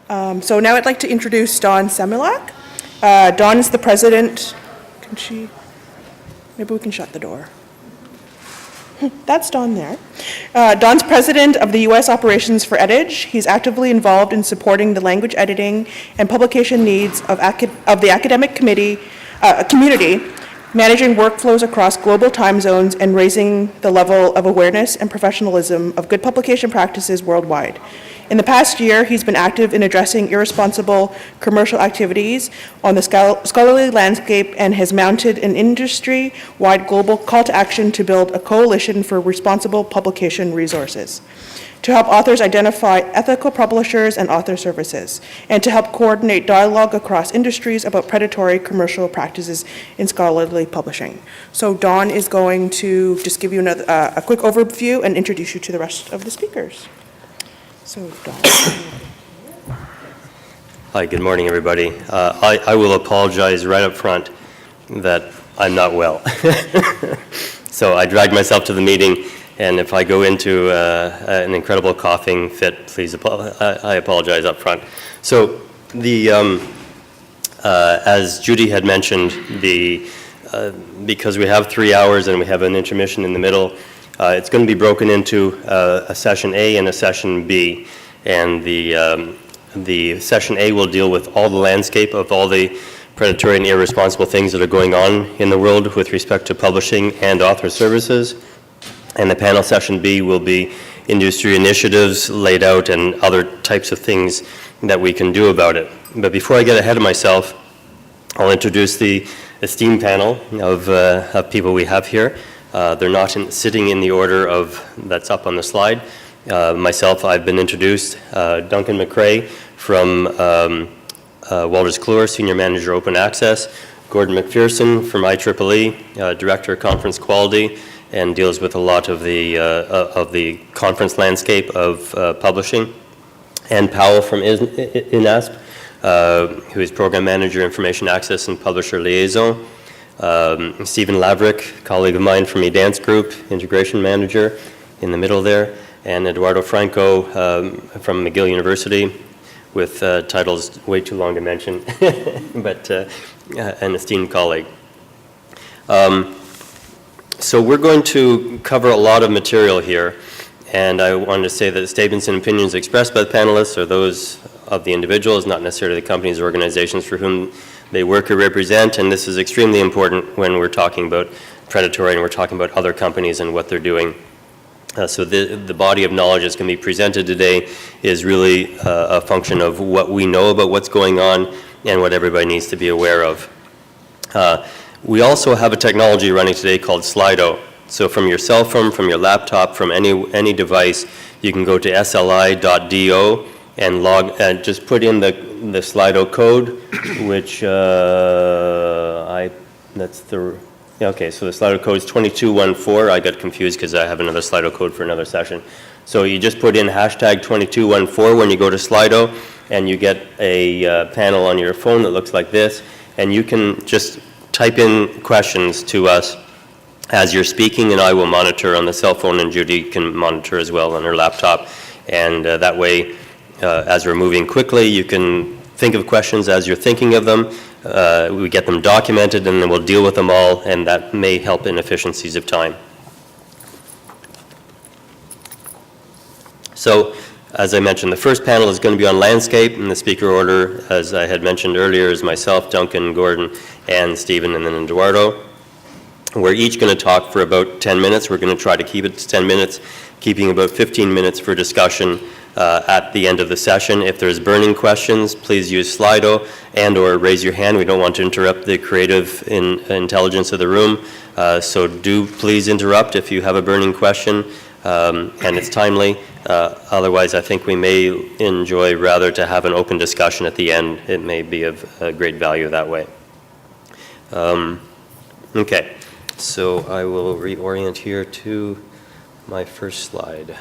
So now I'd like to introduce Dawn Samulack. Dawn is the president. Maybe we can shut the door. That's Dawn there. Dawn's president of the U.S. operations for EdEdge. He's actively involved in supporting the language editing and publication needs of the academic community, managing workflows across global time zones and raising the level of awareness and professionalism of good publication practices worldwide. In the past year, he's been active in addressing irresponsible commercial activities on the scholarly landscape and has mounted an industry-wide global call to action to build a coalition for responsible publication resources, to help authors identify ethical publishers and author services, and to help coordinate dialogue across industries about predatory commercial practices in scholarly publishing. So Dawn is going to just give you a quick overview and introduce you to the rest of the speakers. So, Dawn. Hi, good morning, everybody. I will apologize right up front that I'm not well. So I dragged myself to the meeting, and if I go into an incredible coughing fit, please, I apologize up front. So as Judy had mentioned, because we have 3 hours and we have an intermission in the middle, it's going to be broken into a session A and a session B, and the session A will deal with all the landscape of all the predatory and irresponsible things that are going on in the world with respect to publishing and author services, and the panel session B will be industry initiatives laid out and other types of things that we can do about it. But before I get ahead of myself, I'll introduce the esteemed panel of people we have here. They're not sitting in the order that's up on the slide. Myself, I've been introduced. Duncan McRae from Wolters Kluwer, Senior Manager Open Access. Gordon McPherson from IEEE, Director of Conference Quality, and deals with a lot of the conference landscape of publishing. Ann Powell from INASP, who is Program Manager, Information Access and Publisher Liaison. Stephen Laverick, colleague of mine from eDance Group, Integration Manager in the middle there, and Eduardo Franco from McGill University with titles way too long to mention, but an esteemed colleague. So we're going to cover a lot of material here, and I wanted to say that the statements and opinions expressed by the panelists are those of the individuals, not necessarily the companies or organizations for whom they work or represent, and this is extremely important when we're talking about predatory and we're talking about other companies and what they're doing. So the body of knowledge that's going to be presented today is really a function of what we know about what's going on and what everybody needs to be aware of. We also have a technology running today called Slido. So from your cell phone, from your laptop, from any device, you can go to sli.do and just put in the Slido code, which okay, so the Slido code is 2214. I got confused because I have another Slido code for another session. So you just put in hashtag 2214 when you go to Slido, and you get a panel on your phone that looks like this, and you can just type in questions to us as you're speaking, and I will monitor on the cell phone, and Judy can monitor as well on her laptop, and that way, as we're moving quickly, you can think of questions as you're thinking of them. We get them documented, and then we'll deal with them all, and that may help in efficiencies of time. So, as I mentioned, the first panel is going to be on landscape, and the speaker order, as I had mentioned earlier, is myself, Duncan, Gordon, and Stephen, and then Eduardo. We're each going to talk for about 10 minutes. We're going to try to keep it to 10 minutes, keeping about 15 minutes for discussion at the end of the session. If there's burning questions, please use Slido and or raise your hand. We don't want to interrupt the creative intelligence of the room. So do please interrupt if you have a burning question and it's timely. Otherwise, I think we may enjoy rather to have an open discussion at the end. It may be of great value that way. Okay, so I will reorient here to my first slide.